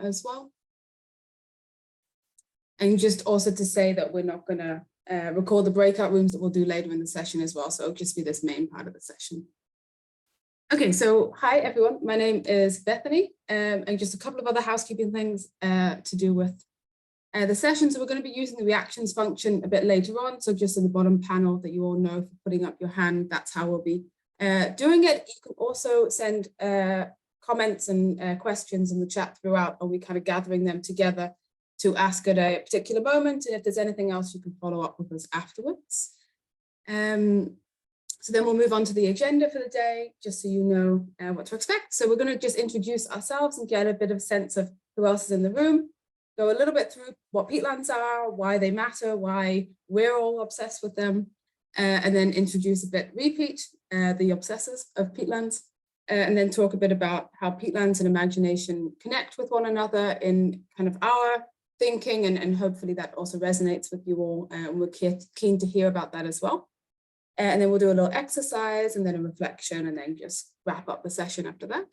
as well. And just also to say that we're not going to record the breakout rooms that we'll do later in the session as well. So it'll just be this main part of the session. Okay, so hi everyone, my name is Bethany, and just a couple of other housekeeping things to do with the session. So we're going to be using the reactions function a bit later on. So just in the bottom panel that you all know for putting up your hand, that's how we'll be doing it. You can also send comments and questions in the chat throughout, and we're kind of gathering them together to ask at a particular moment. And if there's anything else, you can follow up with us afterwards. So then we'll move on to the agenda for the day, just so you know what to expect. So we're going to just introduce ourselves and get a bit of a sense of who else is in the room, go a little bit through what peatlands are, why they matter, why we're all obsessed with them, and then introduce a bit RE-PEAT, the obsessors of peatlands, and then talk a bit about how peatlands and imagination connect with one another in kind of our thinking, and hopefully that also resonates with you all, and we're keen to hear about that as well. And then we'll do a little exercise and then a reflection, and then just wrap up the session after that.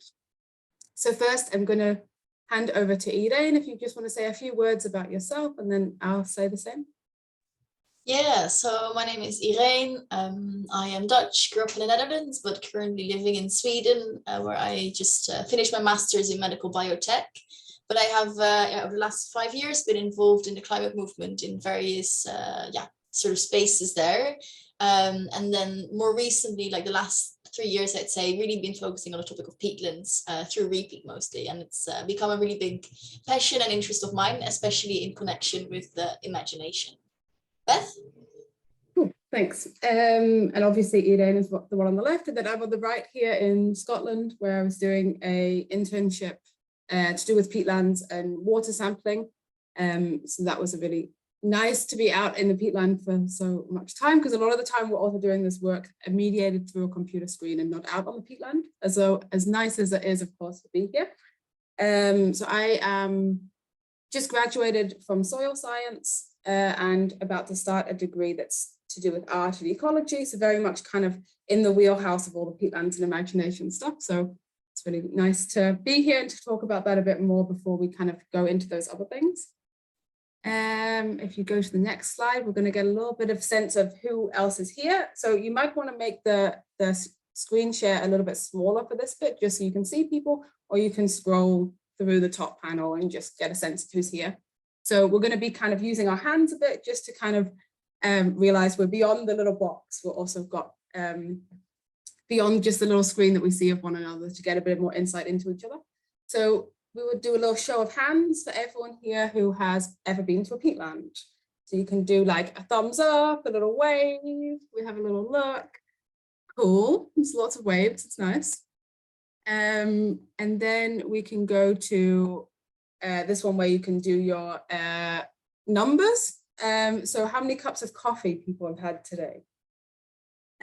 So first, I'm going to hand over to Irene, if you just want to say a few words about yourself, and then I'll say the same. Yeah, so my name is Irene. I am Dutch, grew up in the Netherlands, but currently living in Sweden, where I just finished my master's in medical biotech. But I have, over the last 5 years, been involved in the climate movement in various sort of spaces there. And then more recently, like the last 3 years, I'd say, really been focusing on the topic of peatlands through RE-PEAT mostly. And it's become a really big passion and interest of mine, especially in connection with the imagination. Beth? Cool, thanks. And obviously Irene is the one on the left, and then I'm on the right here in Scotland, where I was doing an internship to do with peatlands and water sampling. So that was a really nice to be out in the peatland for so much time, because a lot of the time we're also doing this work mediated through a computer screen and not out on the peatland, as nice as it is, of course, to be here. So I just graduated from soil science and about to start a degree that's to do with art and ecology, so very much kind of in the wheelhouse of all the peatlands and imagination stuff. So it's really nice to be here and to talk about that a bit more before we kind of go into those other things. If you go to the next slide, we're going to get a little bit of sense of who else is here. So you might want to make the screen share a little bit smaller for this bit, just so you can see people, or you can scroll through the top panel and just get a sense of who's here. So we're going to be kind of using our hands a bit just to kind of realize we're beyond the little box. We're also got beyond just the little screen that we see of one another, to get a bit more insight into each other. So we would do a little show of hands for everyone here who has ever been to a peatland. So you can do like a thumbs up, a little wave, we have a little look. Cool, there's lots of waves, it's nice. And then we can go to this one where you can do your numbers. So how many cups of coffee people have had today?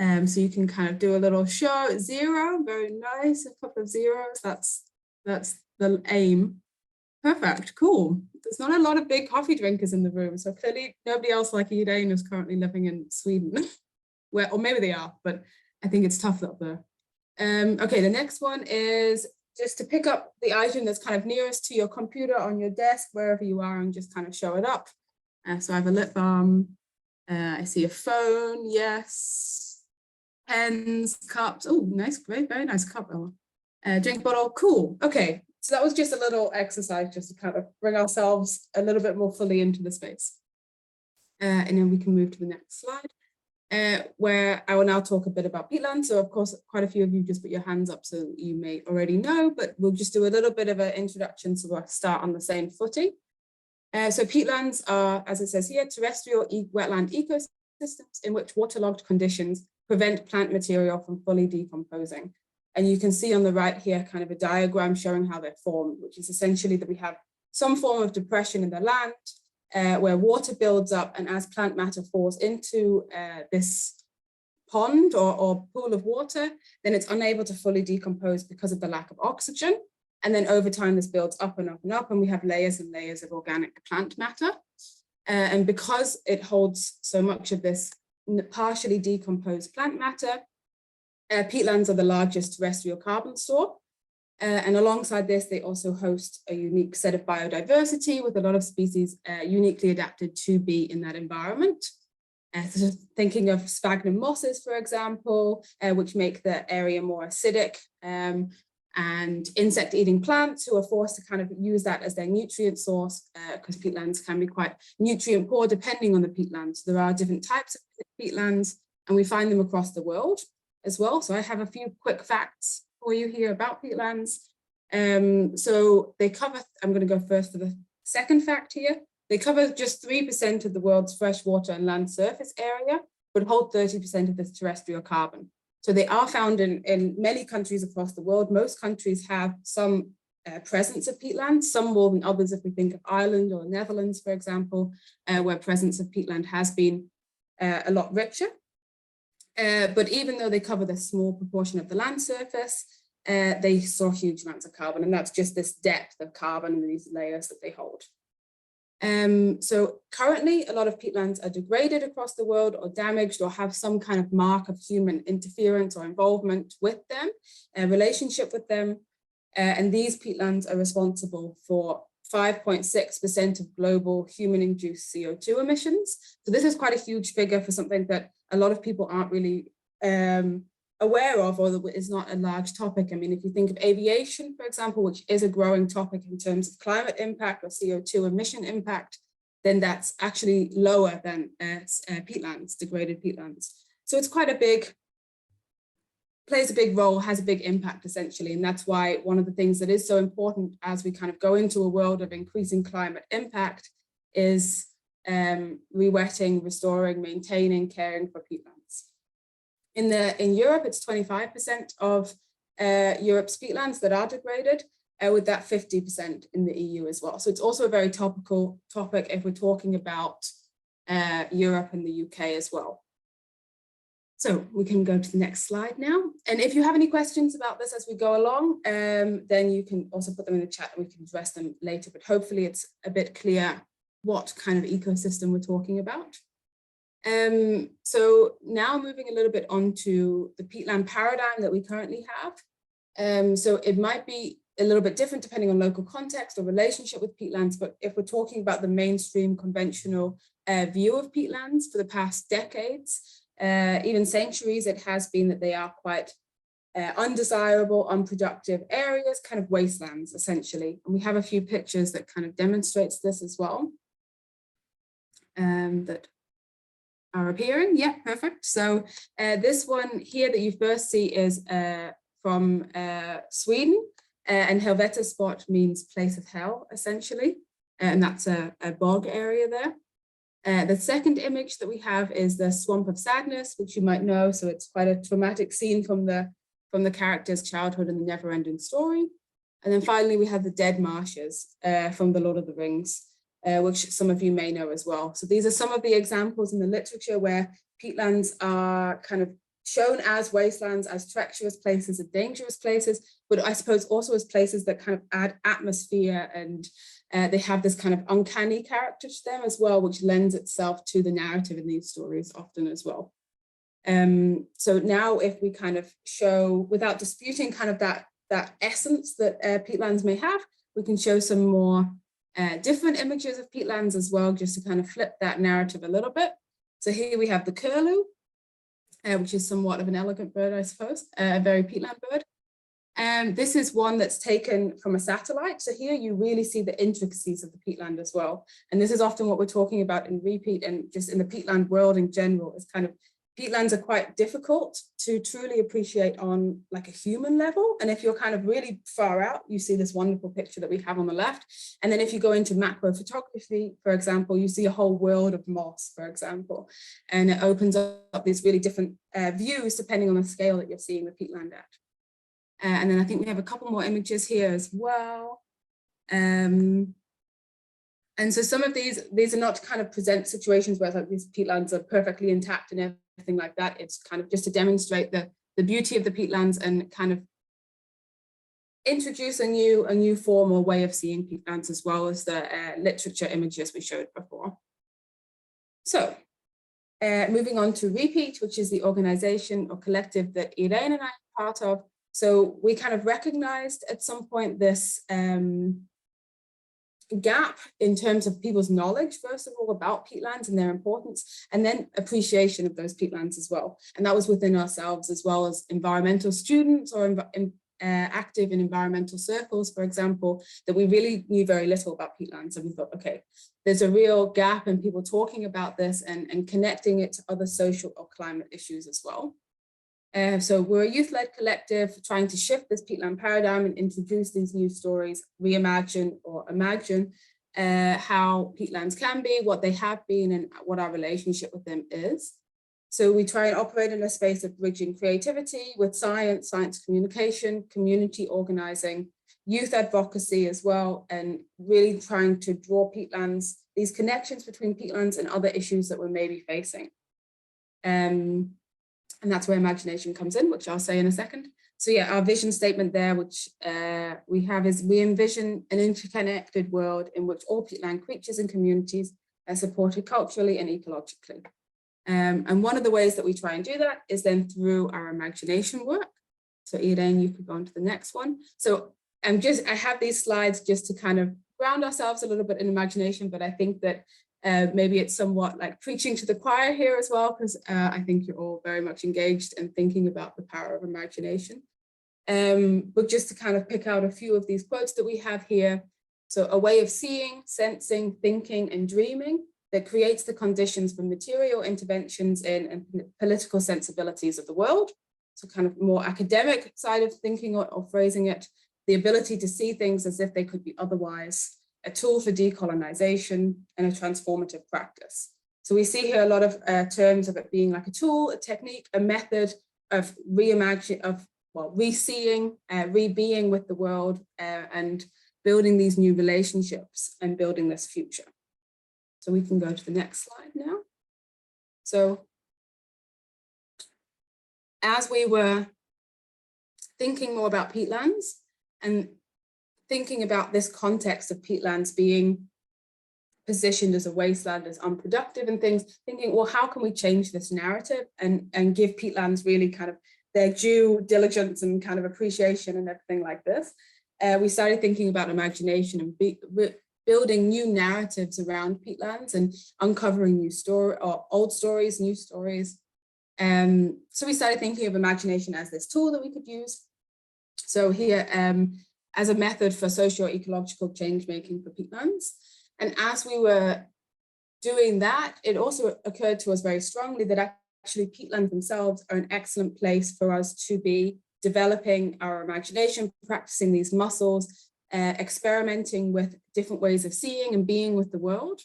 So you can kind of do a little show. 0, very nice, a couple of zeros, that's the aim. Perfect, cool. There's not a lot of big coffee drinkers in the room, so clearly nobody else like Irene is currently living in Sweden. Where, or maybe they are, but I think it's tough up there. Okay, the next one is just to pick up the item that's kind of nearest to your computer on your desk, wherever you are, and just kind of show it up. So I have a lip balm, I see a phone, yes, pens, cups, oh, nice, very, very nice cup. Drink bottle, cool, okay. So that was just a little exercise just to kind of bring ourselves a little bit more fully into the space. And then we can move to the next slide, where I will now talk a bit about peatlands. So of course, quite a few of you just put your hands up, so you may already know, but we'll just do a little bit of an introduction so we'll start on the same footing. So peatlands are, as it says here, terrestrial wetland ecosystems in which waterlogged conditions prevent plant material from fully decomposing. And you can see on the right here kind of a diagram showing how they're formed, which is essentially that we have some form of depression in the land where water builds up, and as plant matter falls into this pond or pool of water, then it's unable to fully decompose because of the lack of oxygen. And then over time, this builds up and up and up, and we have layers and layers of organic plant matter. And because it holds so much of this partially decomposed plant matter, peatlands are the largest terrestrial carbon store. And alongside this, they also host a unique set of biodiversity with a lot of species uniquely adapted to be in that environment. So thinking of sphagnum mosses, for example, which make the area more acidic, and insect-eating plants who are forced to kind of use that as their nutrient source, because peatlands can be quite nutrient poor depending on the peatlands. There are different types of peatlands, and we find them across the world as well. So I have a few quick facts for you here about peatlands. So they cover, I'm going to go first for the second fact here. They cover just 3% of the world's freshwater and land surface area, but hold 30% of this terrestrial carbon. So they are found in many countries across the world. Most countries have some presence of peatlands, some more than others if we think of Ireland or the Netherlands, for example, where presence of peatland has been a lot richer. But even though they cover the small proportion of the land surface, they store huge amounts of carbon, and that's just this depth of carbon in these layers that they hold. So currently, a lot of peatlands are degraded across the world or damaged or have some kind of mark of human interference or involvement with them, a relationship with them. And these peatlands are responsible for 5.6% of global human-induced CO2 emissions. So this is quite a huge figure for something that a lot of people aren't really aware of, or that is not a large topic. I mean, if you think of aviation, for example, which is a growing topic in terms of climate impact or CO2 emission impact, then that's actually lower than peatlands, degraded peatlands. So it's quite a big, plays a big role, has a big impact essentially. And that's why one of the things that is so important as we kind of go into a world of increasing climate impact is re-wetting, restoring, maintaining, caring for peatlands. In Europe, it's 25% of Europe's peatlands that are degraded, with that 50% in the EU as well. So it's also a very topical topic if we're talking about Europe and the UK as well. So we can go to the next slide now. And if you have any questions about this as we go along, then you can also put them in the chat and we can address them later. But hopefully it's a bit clear what kind of ecosystem we're talking about. So now moving a little bit onto the peatland paradigm that we currently have. So it might be a little bit different depending on local context or relationship with peatlands, but if we're talking about the mainstream conventional view of peatlands for the past decades, even centuries, it has been that they are quite undesirable, unproductive areas, kind of wastelands essentially. And we have a few pictures that kind of demonstrates this as well. That are appearing. Yeah, perfect. So this one here that you first see is from Sweden, and Helvete spot means place of hell, essentially, and that's a bog area there. The second image that we have is the Swamp of Sadness, which you might know, so it's quite a traumatic scene from the character's childhood in the Never-Ending Story. And then finally, we have the Dead Marshes from The Lord of the Rings, which some of you may know as well. So these are some of the examples in the literature where peatlands are kind of shown as wastelands, as treacherous places and dangerous places, but I suppose also as places that kind of add atmosphere, and they have this kind of uncanny character to them as well, which lends itself to the narrative in these stories often as well. So now if we kind of show, without disputing kind of that essence that peatlands may have, we can show some more different images of peatlands as well, just to kind of flip that narrative a little bit. So here we have the curlew, which is somewhat of an elegant bird, I suppose, a very peatland bird. This is one that's taken from a satellite. So here you really see the intricacies of the peatland as well. And this is often what we're talking about in RE-PEAT and just in the peatland world in general, is kind of peatlands are quite difficult to truly appreciate on like a human level. And if you're kind of really far out, you see this wonderful picture that we have on the left. And then if you go into macro photography, for example, you see a whole world of moss, for example, and it opens up these really different views depending on the scale that you're seeing the peatland at. And then I think we have a couple more images here as well. And so some of these are not to kind of present situations where like these peatlands are perfectly intact and everything like that. It's kind of just to demonstrate the beauty of the peatlands and kind of introduce a new form or way of seeing peatlands, as well as the literature images we showed before. So moving on to RE-PEAT, which is the organization or collective that Irene and I are part of. So we kind of recognized at some point this gap in terms of people's knowledge, first of all, about peatlands and their importance, and then appreciation of those peatlands as well. And that was within ourselves, as well as environmental students or active in environmental circles, for example, that we really knew very little about peatlands. And we thought, okay, there's a real gap in people talking about this and connecting it to other social or climate issues as well. So we're a youth-led collective trying to shift this peatland paradigm and introduce these new stories, reimagine or imagine how peatlands can be, what they have been, and what our relationship with them is. So we try and operate in a space of bridging creativity with science, science communication, community organizing, youth advocacy as well, and really trying to draw peatlands, these connections between peatlands and other issues that we're maybe facing. And that's where imagination comes in, which I'll say in a second. So yeah, our vision statement there, which we have, is we envision an interconnected world in which all peatland creatures and communities are supported culturally and ecologically. And one of the ways that we try and do that is then through our imagination work. So Irene, you could go on to the next one. So I have these slides just to kind of ground ourselves a little bit in imagination, but I think that maybe it's somewhat like preaching to the choir here as well, because I think you're all very much engaged in thinking about the power of imagination. But just to kind of pick out a few of these quotes that we have here. So a way of seeing, sensing, thinking, and dreaming that creates the conditions for material interventions in and political sensibilities of the world. So kind of more academic side of thinking or phrasing it, the ability to see things as if they could be otherwise, a tool for decolonization, and a transformative practice. So we see here a lot of terms of it being like a tool, a technique, a method of reimagine, of re-seeing, re-being with the world, and building these new relationships and building this future. So we can go to the next slide now. So as we were thinking more about peatlands and thinking about this context of peatlands being positioned as a wasteland, as unproductive and things, thinking, well, how can we change this narrative and give peatlands really kind of their due diligence and kind of appreciation and everything like this. We started thinking about imagination and building new narratives around peatlands and uncovering new story or old stories, new stories. So we started thinking of imagination as this tool that we could use. So here, as a method for socio-ecological change making for peatlands. And as we were doing that, it also occurred to us very strongly that actually peatlands themselves are an excellent place for us to be developing our imagination, practicing these muscles, experimenting with different ways of seeing and being with the world.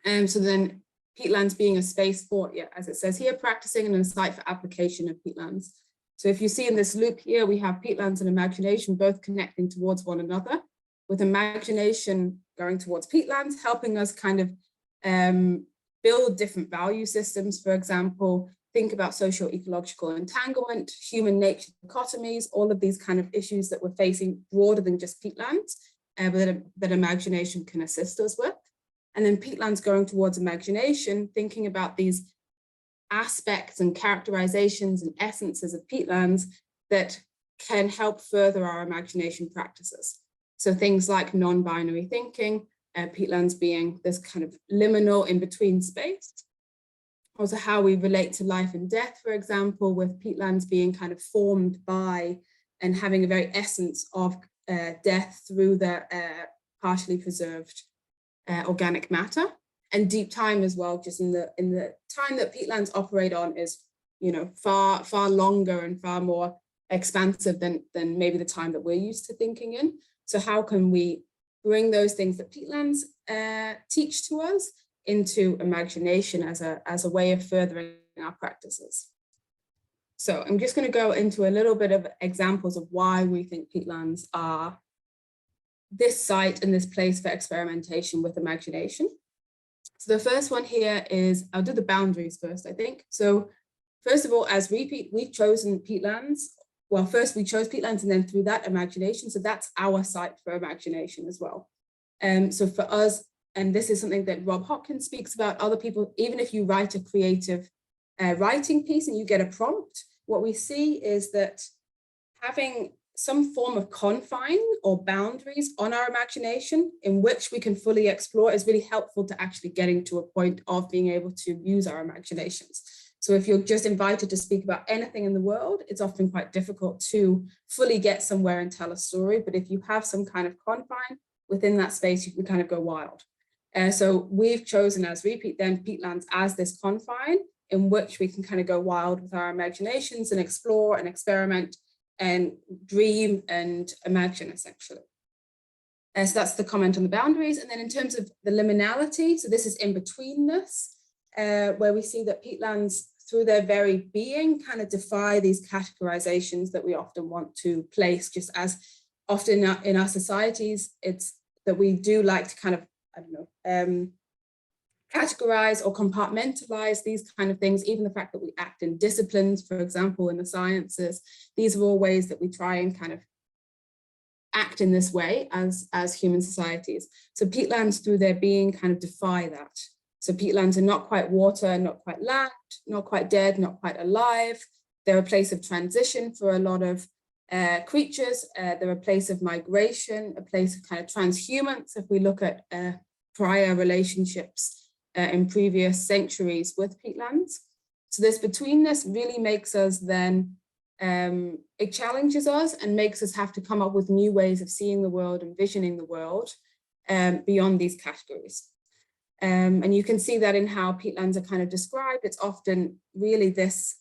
And so then peatlands being a space for, yeah, as it says here, practicing and a site for application of peatlands. So if you see in this loop here, we have peatlands and imagination both connecting towards one another, with imagination going towards peatlands, helping us kind of build different value systems. For example, think about socio-ecological entanglement, human nature dichotomies, all of these kind of issues that we're facing broader than just peatlands, but that imagination can assist us with. And then peatlands going towards imagination, thinking about these aspects and characterizations and essences of peatlands that can help further our imagination practices. So things like non-binary thinking, peatlands being this kind of liminal in-between space. Also how we relate to life and death, for example, with peatlands being kind of formed by and having a very essence of death through the partially preserved organic matter. And deep time as well, just in the time that peatlands operate on is, you know, far longer and far more expansive than maybe the time that we're used to thinking in. So how can we bring those things that peatlands teach to us into imagination as a way of furthering our practices? So I'm just going to go into a little bit of examples of why we think peatlands are this site and this place for experimentation with imagination. So the first one here is, I'll do the boundaries first, I think. So first of all, as RE-PEAT, we've chosen peatlands. Well, first we chose peatlands and then through that imagination. So that's our site for imagination as well. So for us, and this is something that Rob Hopkins speaks about, other people, even if you write a creative writing piece and you get a prompt, what we see is that having some form of confine or boundaries on our imagination in which we can fully explore is really helpful to actually getting to a point of being able to use our imaginations. So if you're just invited to speak about anything in the world, it's often quite difficult to fully get somewhere and tell a story. But if you have some kind of confine within that space, you can kind of go wild. So we've chosen as RE-PEAT then peatlands as this confine in which we can kind of go wild with our imaginations and explore and experiment and dream and imagine, essentially. So that's the comment on the boundaries. And then in terms of the liminality, so this is in betweenness, where we see that peatlands through their very being kind of defy these categorizations that we often want to place, just as often in our societies, it's that we do like to kind of, I don't know, categorize or compartmentalize these kind of things. Even the fact that we act in disciplines, for example, in the sciences, these are all ways that we try and kind of act in this way as human societies. So peatlands through their being kind of defy that. So peatlands are not quite water, not quite land, not quite dead, not quite alive. They're a place of transition for a lot of creatures. They're a place of migration, a place of kind of transhumance. If we look at prior relationships in previous centuries with peatlands. So this betweenness really makes us then, it challenges us and makes us have to come up with new ways of seeing the world and visioning the world beyond these categories. And you can see that in how peatlands are kind of described. It's often really this,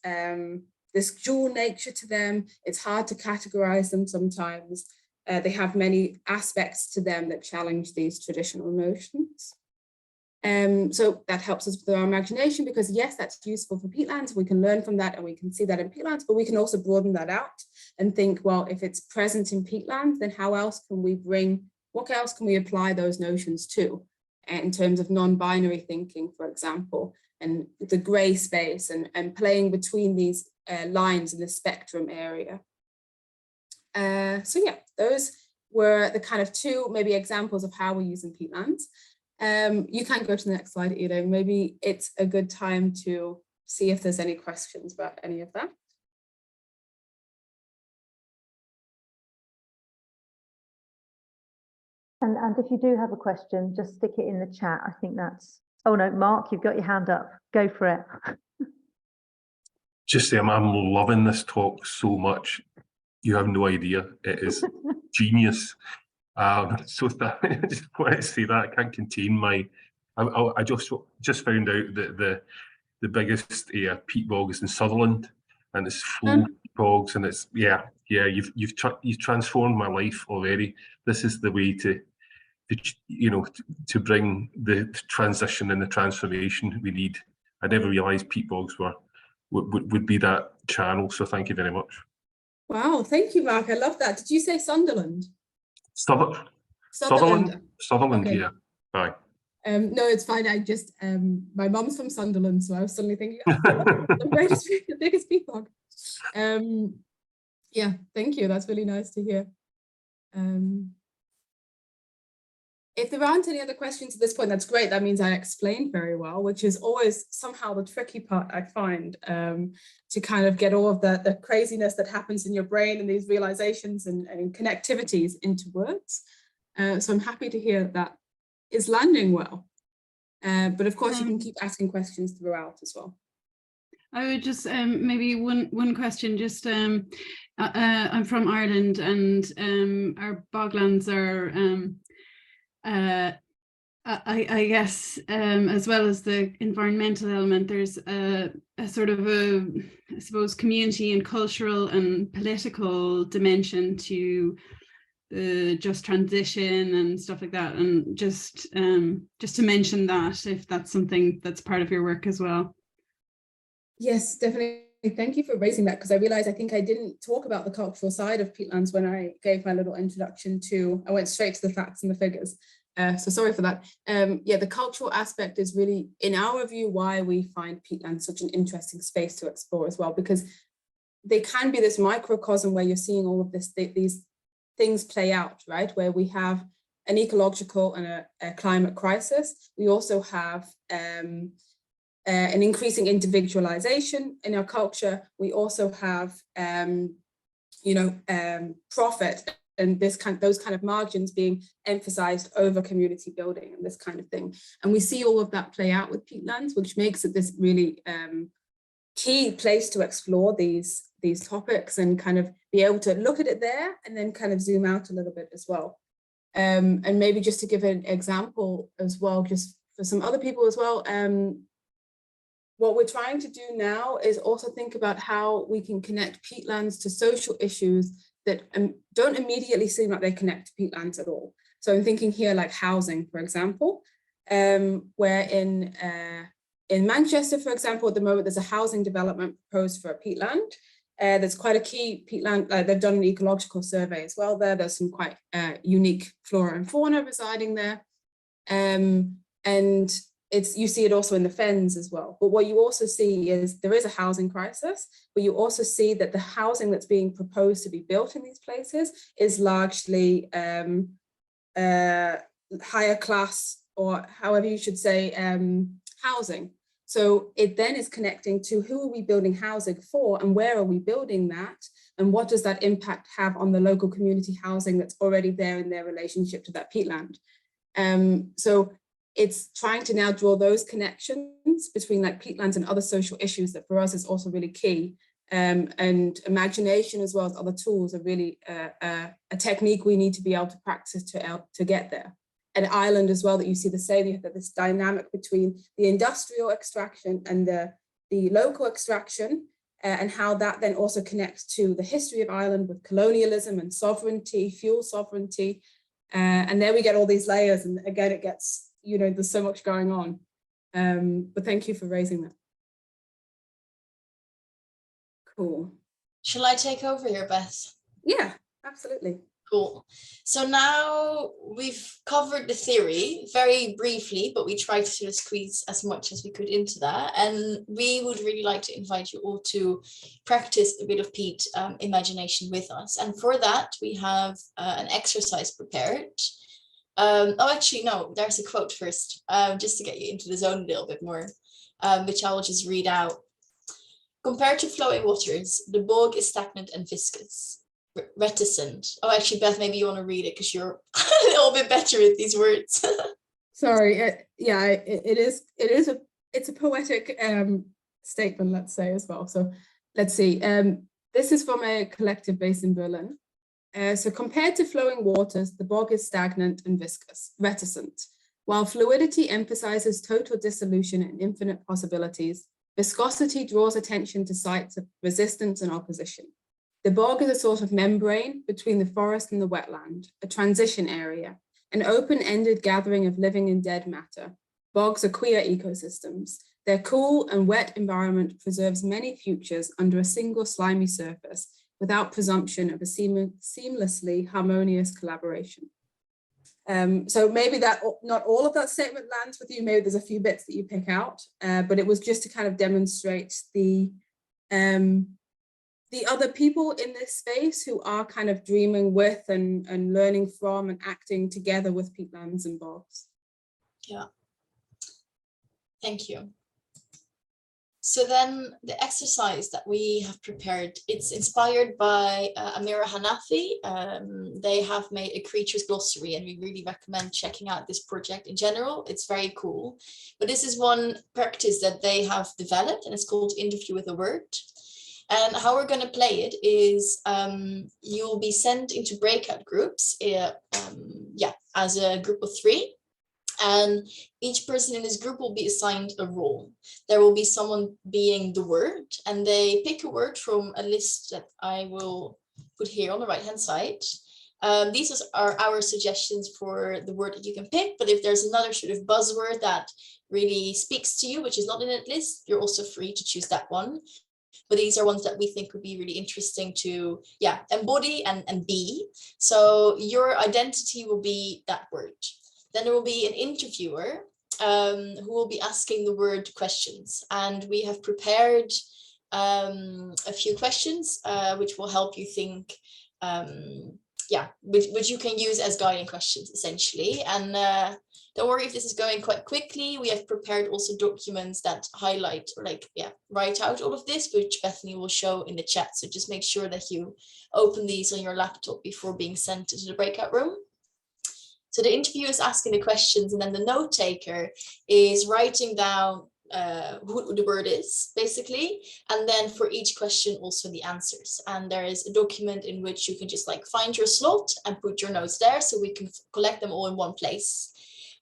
this dual nature to them. It's hard to categorize them sometimes. They have many aspects to them that challenge these traditional notions. So that helps us with our imagination, because yes, that's useful for peatlands. We can learn from that and we can see that in peatlands, but we can also broaden that out and think, well, if it's present in peatlands, then how else can we what else can we apply those notions to in terms of non-binary thinking, for example, and the gray space and playing between these lines in the spectrum area. So yeah, those were the kind of two maybe examples of how we're using peatlands. You can go to the next slide, Ida. Maybe it's a good time to see if there's any questions about any of that. And if you do have a question, just stick it in the chat. I think that's, oh no, Mark, you've got your hand up. Go for it. Just say, I'm loving this talk so much. You have no idea. It is genius. So that, I just want to say that I can't contain my. I just found out that the biggest peat bog is in Sutherland, and it's full bogs, and it's you've transformed my life already. This is the way to bring the transition and the transformation we need. I never realised peat bogs would be that channel. So thank you very much. Wow, thank you, Mark. I love that. Did you say Sunderland? Sutherland, okay. Yeah. Bye. No, it's fine. I just my mum's from Sunderland, so I was suddenly thinking, the biggest peat bog. Yeah, thank you. That's really nice to hear. If there aren't any other questions at this point, that's great. That means I explained very well, which is always somehow the tricky part I find, to kind of get all of the craziness that happens in your brain and these realizations and connectivities into words. So I'm happy to hear that is landing well. But of course, you can keep asking questions throughout as well. I would just maybe one question. Just I'm from Ireland, and our boglands are I guess as well as the environmental element, there's a sort of I suppose community and cultural and political dimension to the just transition and stuff like that, and just to mention that, if that's something that's part of your work as well. Yes, definitely. Thank you for raising that, because I realized I think I didn't talk about the cultural side of peatlands when I gave my little introduction to, I went straight to the facts and the figures. So sorry for that. Yeah, the cultural aspect is really, in our view, why we find peatlands such an interesting space to explore as well, because they can be this microcosm where you're seeing all of these things play out, right? Where we have an ecological and a climate crisis. We also have an increasing individualization in our culture. We also have profit and those kind of margins being emphasized over community building and this kind of thing. And we see all of that play out with peatlands, which makes it this really key place to explore these topics and kind of be able to look at it there and then kind of zoom out a little bit as well. And maybe just to give an example as well, just for some other people as well, what we're trying to do now is also think about how we can connect peatlands to social issues that don't immediately seem like they connect to peatlands at all. So I'm thinking here like housing, for example, where in Manchester, for example, at the moment, there's a housing development proposed for a peatland. There's quite a key peatland, they've done an ecological survey as well there. There's some quite unique flora and fauna residing there. And you see it also in the fens as well. But what you also see is there is a housing crisis, but you also see that the housing that's being proposed to be built in these places is largely higher class, or however you should say, housing. So it then is connecting to who are we building housing for and where are we building that? And what does that impact have on the local community housing that's already there in their relationship to that peatland? So it's trying to now draw those connections between like peatlands and other social issues that for us is also really key. And imagination as well as other tools are really a technique we need to be able to practice to get there. And Ireland as well, that you see the same, that this dynamic between the industrial extraction and the local extraction, and how that then also connects to the history of Ireland with colonialism and sovereignty, fuel sovereignty. And there we get all these layers, and again, it gets, there's so much going on. But thank you for raising that. Cool. Shall I take over here, Beth? Yeah, absolutely. Cool. So now we've covered the theory very briefly, but we tried to sort of squeeze as much as we could into that. And we would really like to invite you all to practice a bit of peat imagination with us. And for that, we have an exercise prepared. Actually, no, there's a quote first, just to get you into the zone a little bit more, which I will just read out. Compared to flowing waters, the bog is stagnant and viscous. Reticent. Oh, actually, Beth, maybe you want to read it because you're a little bit better with these words. Sorry, it's a poetic statement, let's say, as well. So let's see. This is from a collective based in Berlin. So compared to flowing waters, the bog is stagnant and viscous, reticent. While fluidity emphasizes total dissolution and infinite possibilities, viscosity draws attention to sites of resistance and opposition. The bog is a sort of membrane between the forest and the wetland, a transition area, an open-ended gathering of living and dead matter. Bogs are queer ecosystems. Their cool and wet environment preserves many futures under a single slimy surface without presumption of a seamlessly harmonious collaboration. So maybe that not all of that statement lands with you, maybe there's a few bits that you pick out, but it was just to kind of demonstrate the other people in this space who are kind of dreaming with and learning from and acting together with peatlands and bogs. Yeah, thank you. So then the exercise that we have prepared, it's inspired by Amira Hanafi. They have made a creatures glossary, and we really recommend checking out this project in general. It's very cool. But this is one practice that they have developed, and it's called Interview with a Word. And how we're going to play it is you'll be sent into breakout groups, as a group of 3. And each person in this group will be assigned a role. There will be someone being the word, and they pick a word from a list that I will put here on the right-hand side. These are our suggestions for the word that you can pick, but if there's another sort of buzzword that really speaks to you, which is not in that list, you're also free to choose that one. But these are ones that we think would be really interesting to embody and be. So your identity will be that word. Then there will be an interviewer who will be asking the word questions. And we have prepared a few questions which will help you think yeah, which you can use as guiding questions essentially. And don't worry if this is going quite quickly. We have prepared also documents that highlight or like, yeah, write out all of this, which Bethany will show in the chat. So just make sure that you open these on your laptop before being sent into the breakout room. So the interviewer is asking the questions, and then the note taker is writing down who the word is, basically, and then for each question also the answers. And there is a document in which you can just like find your slot and put your notes there, so we can collect them all in one place.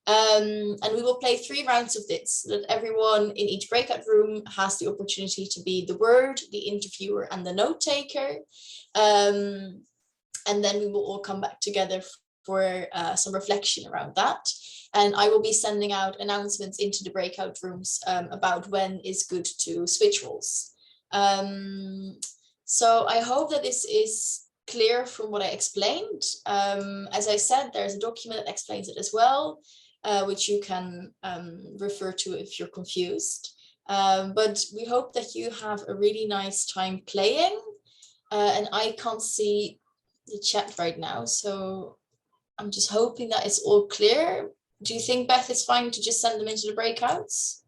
And we will play 3 rounds of this, so that everyone in each breakout room has the opportunity to be the word, the interviewer, and the note taker. And then we will all come back together for some reflection around that. And I will be sending out announcements into the breakout rooms about when is good to switch roles. So I hope that this is clear from what I explained. As I said, there's a document that explains it as well, which you can refer to if you're confused. But we hope that you have a really nice time playing. And I can't see the chat right now, so I'm just hoping that it's all clear. Do you think, Beth, it's fine to just send them into the breakouts?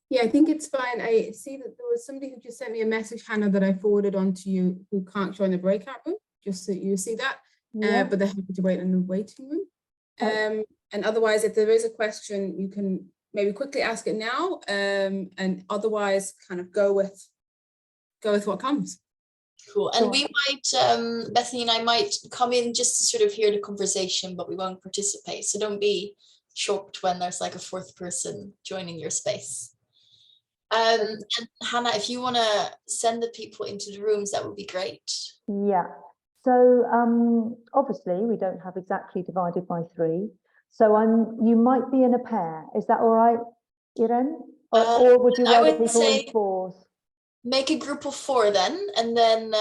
Yeah, I think it's fine. I see that there was somebody who just sent me a message, Hannah, that I forwarded on to you, who can't join the breakout room, just so you see that. Yeah. But they're happy to wait in the waiting room. And otherwise, if there is a question, you can maybe quickly ask it now, and otherwise kind of go with what comes. Cool. And Sure. we might, Bethany and I might come in just to sort of hear the conversation, but we won't participate. So don't be shocked when there's like a 4th person joining your space. And Hannah, if you want to send the people into the rooms, that would be great. Yeah. So obviously we don't have exactly divided by 3. So you might be in a pair. Is that all right, Irene? Or would you I rather would people say in 4s? Make a group of 4 then, and then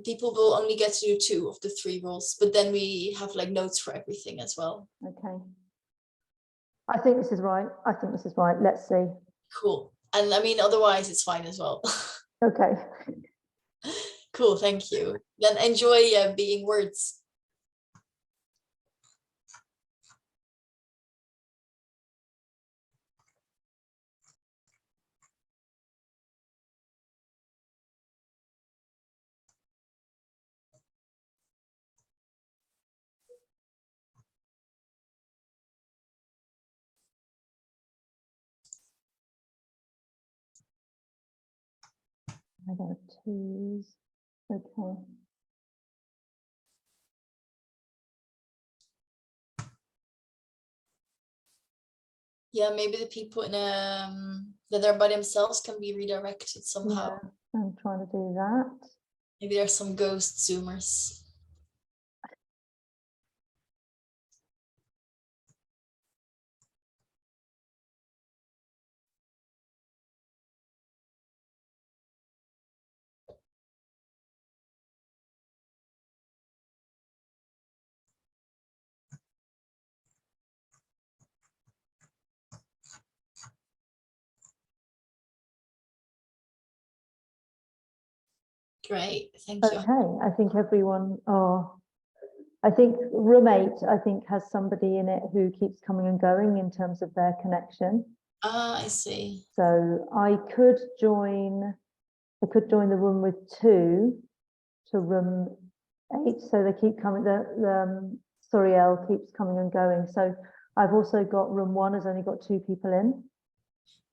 people will only get to do 2 of the 3 roles, but then we have like notes for everything as well. Okay. I think this is right. I think this is right. Let's see. Cool. And I mean, otherwise it's fine as well. Okay. Cool, thank you. Then enjoy being words. I got 2s. Okay. Yeah, maybe the people in that are by themselves can be redirected somehow. Yeah, I'm trying to do that. Maybe there's some ghost Zoomers. Great, thank you. Okay, I think everyone, I think room 8, I think has somebody in it who keeps coming and going in terms of their connection. Ah, I see. So I could join the room with 2 to room 8. So they keep coming, Soriel keeps coming and going. So I've also got room 1 has only got 2 people in.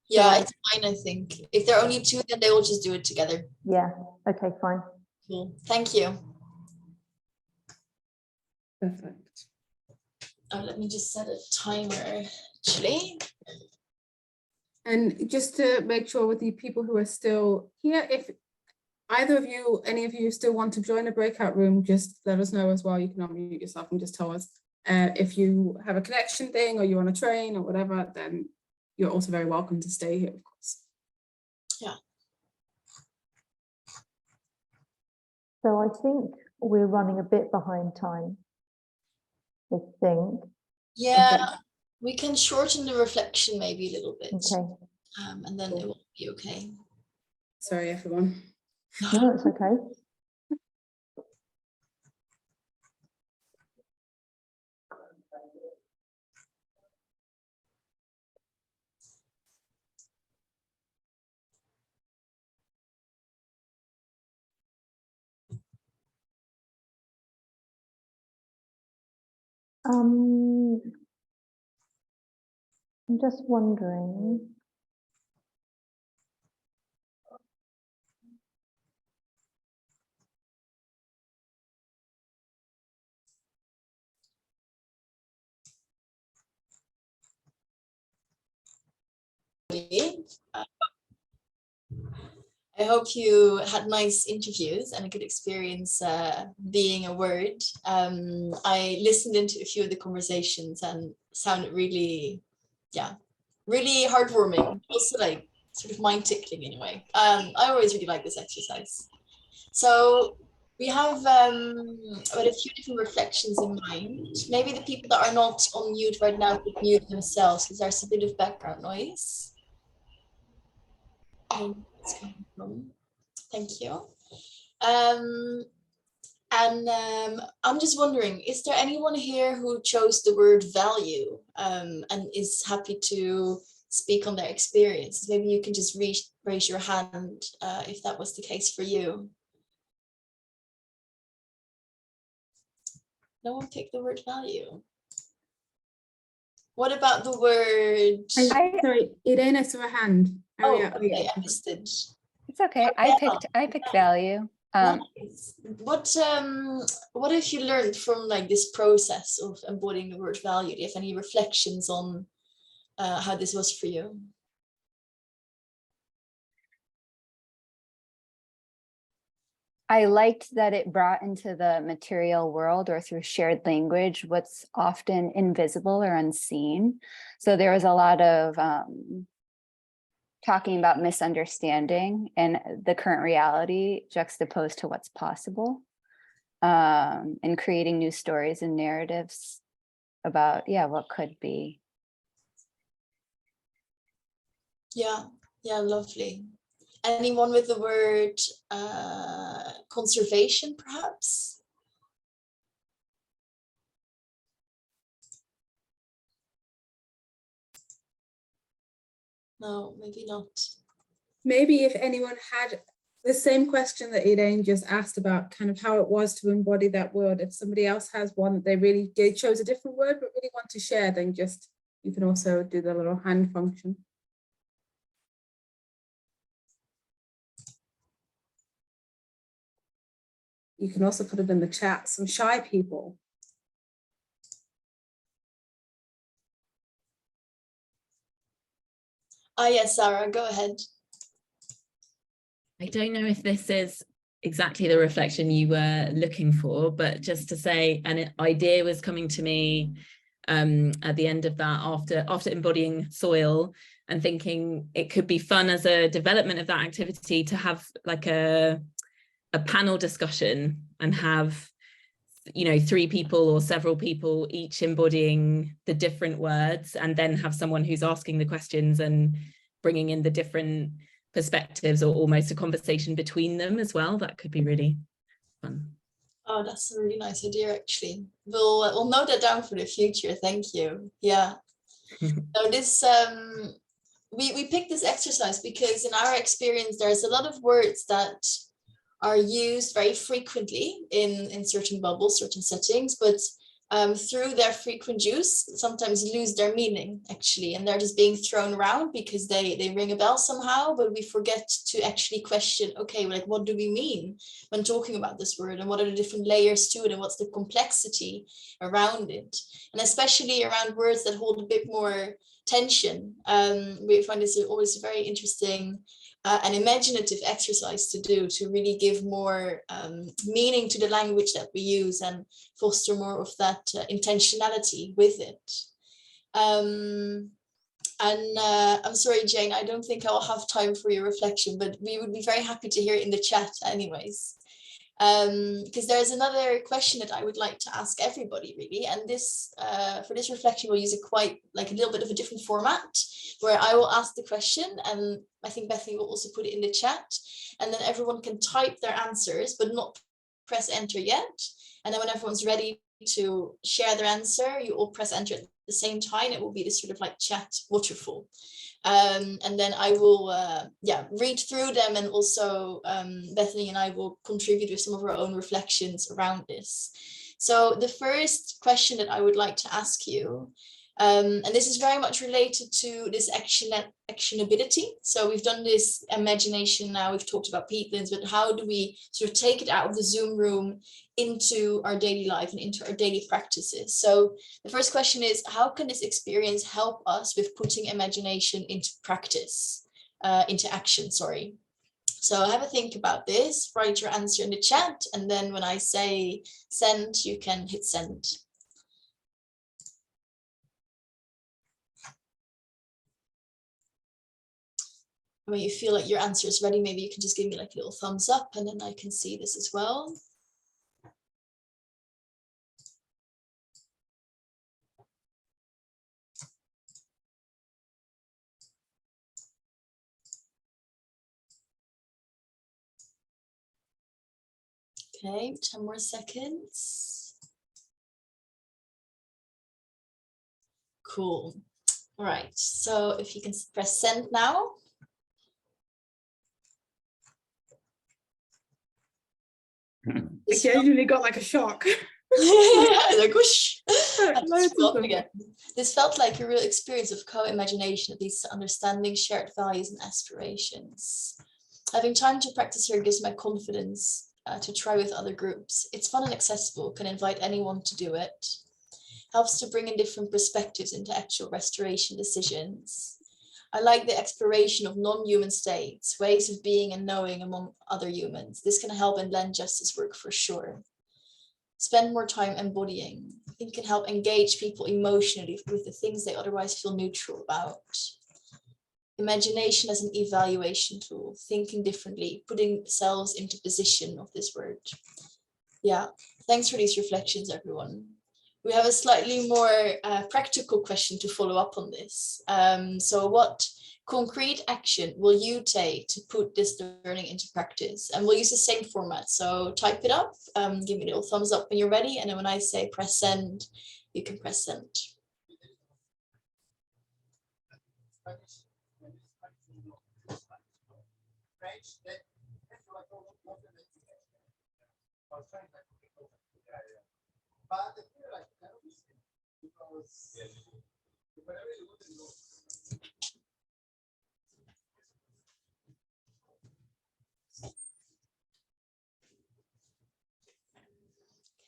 Yeah, So it's fine, I think. If there are only 2, then they will just do it together. yeah, okay, fine. Cool, thank you. Perfect. Let me just set a timer, actually. And just to make sure with the people who are still here, if either of you, any of you still want to join a breakout room, just let us know as well. You can unmute yourself and just tell us. If you have a connection thing or you're on a train or whatever, then you're also very welcome to stay here, of course. Yeah. So I think we're running a bit behind time, I think. Yeah, Okay. we can shorten the reflection maybe a little bit. Okay. And then it will be okay. Sorry, everyone. No, it's okay. I'm just wondering. I hope you had nice interviews and a good experience being a word. I listened into a few of the conversations and sounded really, really heartwarming. Also like sort of mind tickling in a way. I always really like this exercise. So we have a few different reflections in mind. Maybe the people that are not on mute right now could mute themselves because there's a bit of background noise. Thank you. I'm just wondering, is there anyone here who chose the word value and is happy to speak on their experience? Maybe you can just raise your hand if that was the case for you. No one picked the word value. What about the word? Sorry, Irene, I saw a hand. Oh, Yeah, okay, I missed it. It's okay. I picked value. Nice. What have you learned from like this process of embodying the word value? Do you have any reflections on how this was for you? I liked that it brought into the material world or through shared language what's often invisible or unseen. So there was a lot of talking about misunderstanding and the current reality juxtaposed to what's possible, and creating new stories and narratives about, what could be. Yeah, lovely. Anyone with the word conservation, perhaps? No, maybe not. Maybe if anyone had the same question that Elaine just asked about kind of how it was to embody that word, if somebody else has one that they chose a different word but really want to share, then just you can also do the little hand function. You can also put it in the chat, some shy people. Yes, Sarah, go ahead. I don't know if this is exactly the reflection you were looking for, but just to say, an idea was coming to me at the end of that after embodying soil and thinking it could be fun as a development of that activity to have like a panel discussion and have, you know, 3 people or several people each embodying the different words, and then have someone who's asking the questions and bringing in the different perspectives, or almost a conversation between them as well. That could be really fun. Oh, that's a really nice idea, actually. We'll note that down for the future. Thank you. Yeah. So this we picked this exercise because in our experience there's a lot of words that are used very frequently in certain bubbles, certain settings, but through their frequent use sometimes lose their meaning, actually, and they're just being thrown around because they ring a bell somehow, but we forget to actually question, okay, like what do we mean when talking about this word, and what are the different layers to it, and what's the complexity around it, and especially around words that hold a bit more tension. We find this always very interesting an imaginative exercise to do, to really give more meaning to the language that we use and foster more of that intentionality with it. I'm sorry, Jane, I don't think I'll have time for your reflection, but we would be very happy to hear it in the chat anyways. Because there's another question that I would like to ask everybody, really, and this for this reflection we'll use a little bit of a different format, where I will ask the question and I think Bethany will also put it in the chat, and then everyone can type their answers but not press enter yet, and then when everyone's ready to share their answer, you all press enter at the same time. It will be this sort of like chat waterfall. And then I will read through them, and also Bethany and I will contribute with some of our own reflections around this. So the first question that I would like to ask you, and this is very much related to this actionability. So we've done this imagination now, we've talked about peatlands, but how do we sort of take it out of the Zoom room into our daily life and into our daily practices? So the first question is, how can this experience help us with putting imagination into practice, into action, sorry. So have a think about this, write your answer in the chat, and then when I say send, you can hit send. When you feel like your answer is ready, maybe you can just give me like a little thumbs up, and then I can see this as well. Okay, 10 more seconds. Cool. All right, so if you can press send now. It genuinely got like a shock. Like whoosh. Loads of them. Again. This felt like a real experience of co-imagination that leads to understanding shared values and aspirations. Having time to practice here gives my confidence to try with other groups. It's fun and accessible, can invite anyone to do it. Helps to bring in different perspectives into actual restoration decisions. I like the exploration of non-human states, ways of being and knowing among other humans. This can help in land justice work for sure. Spend more time embodying. I think can help engage people emotionally with the things they otherwise feel neutral about. Imagination as an evaluation tool, thinking differently, putting themselves into position of this word. Yeah, thanks for these reflections, everyone. We have a slightly more practical question to follow up on this. So what concrete action will you take to put this learning into practice? And we'll use the same format. So type it up, give me a little thumbs up when you're ready. And then when I say press send, you can press send.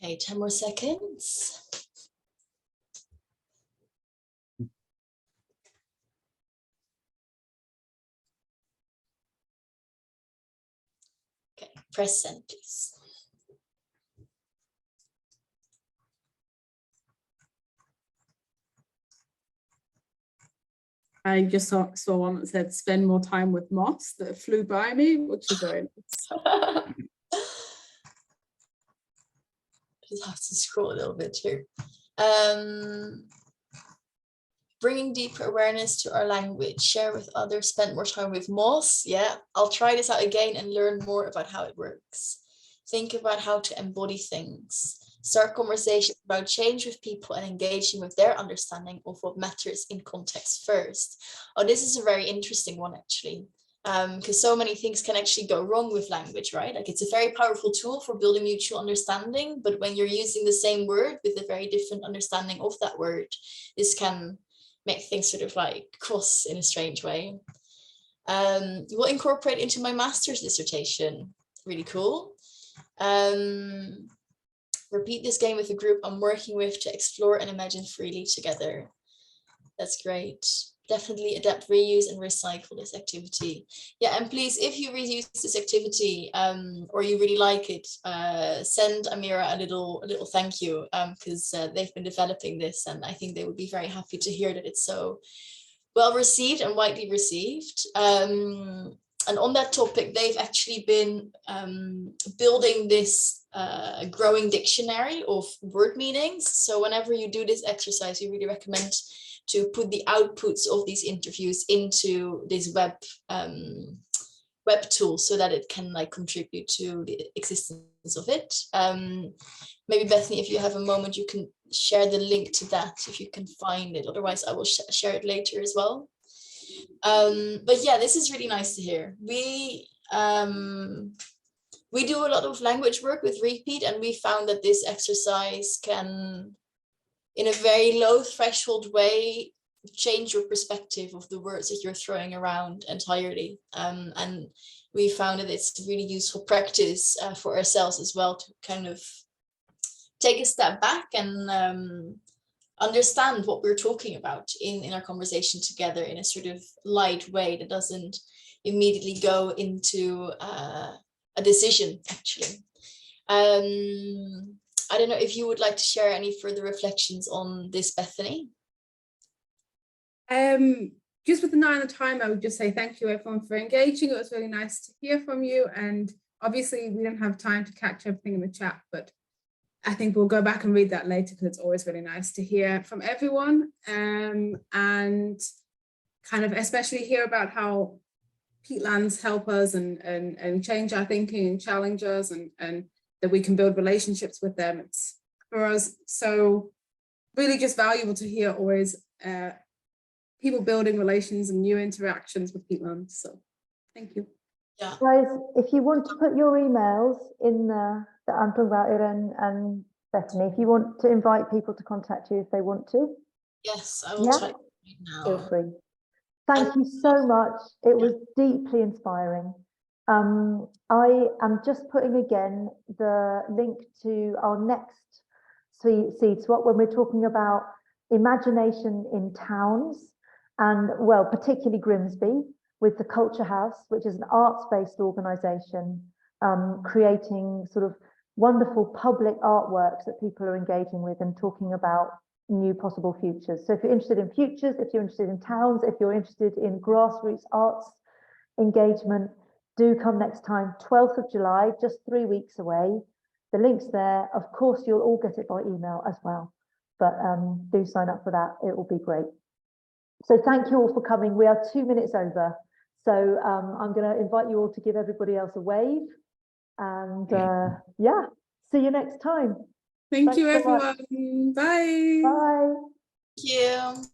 Okay, 10 more seconds. Okay, press send, please. I just saw one that said spend more time with moss that flew by me, which is very nice. Just have to scroll a little bit here. Bringing deeper awareness to our language, share with others, spend more time with moss. Yeah, I'll try this out again and learn more about how it works. Think about how to embody things. Start conversations about change with people and engaging with their understanding of what matters in context first. Oh, this is a very interesting one, actually. Because so many things can actually go wrong with language, right? Like it's a very powerful tool for building mutual understanding, but when you're using the same word with a very different understanding of that word, this can make things sort of like cross in a strange way. We'll incorporate into my master's dissertation. Really cool. Repeat this game with a group I'm working with to explore and imagine freely together. That's great. Definitely adapt, reuse, and recycle this activity. Yeah, and please, if you reuse this activity or you really like it, send Amira a little thank you because they've been developing this, and I think they would be very happy to hear that it's so well received and widely received. And on that topic, they've actually been building this growing dictionary of word meanings. So whenever you do this exercise, we really recommend to put the outputs of these interviews into this web tool so that it can like contribute to the existence of it. Maybe Bethany, if you have a moment, you can share the link to that if you can find it. Otherwise, I will share it later as well. But yeah, this is really nice to hear. we do a lot of language work with RE-PEAT, and we found that this exercise can, in a very low threshold way, change your perspective of the words that you're throwing around entirely. And we found that it's really useful practice for ourselves as well, to kind of take a step back and understand what we're talking about in our conversation together in a sort of light way that doesn't immediately go into a decision, actually. I don't know if you would like to share any further reflections on this, Bethany. Just with the 9 on the time, I would just say thank you everyone for engaging. It was really nice to hear from you, and obviously we don't have time to catch everything in the chat, but I think we'll go back and read that later, because it's always really nice to hear from everyone, and kind of especially hear about how peatlands help us and change our thinking and challenge us, and that we can build relationships with them. It's for us so really just valuable to hear always people building relations and new interactions with peatlands. So thank you. Yeah. Guys, if you want to put your emails in that I'm talking about, Irene and Bethany, if you want to invite people to contact you if they want to. Yes, I will Yeah. type right now. Feel free. Thank you so much. It was deeply inspiring. I am just putting again the link to our next seed swap when we're talking about imagination in towns, and well, particularly Grimsby, with the Culture House, which is an arts-based organisation creating sort of wonderful public artworks that people are engaging with and talking about new possible futures. So if you're interested in futures, if you're interested in towns, if you're interested in grassroots arts engagement, do come next time, 12th of July, just 3 weeks away. The link's there. Of course, you'll all get it by email as well, but do sign up for that. It will be great. So thank you all for coming. We are 2 minutes over. So I'm going to invite you all to give everybody else a wave. And yeah, see you next time. Thank you Thanks so much. everyone. Bye. Bye. Thank you.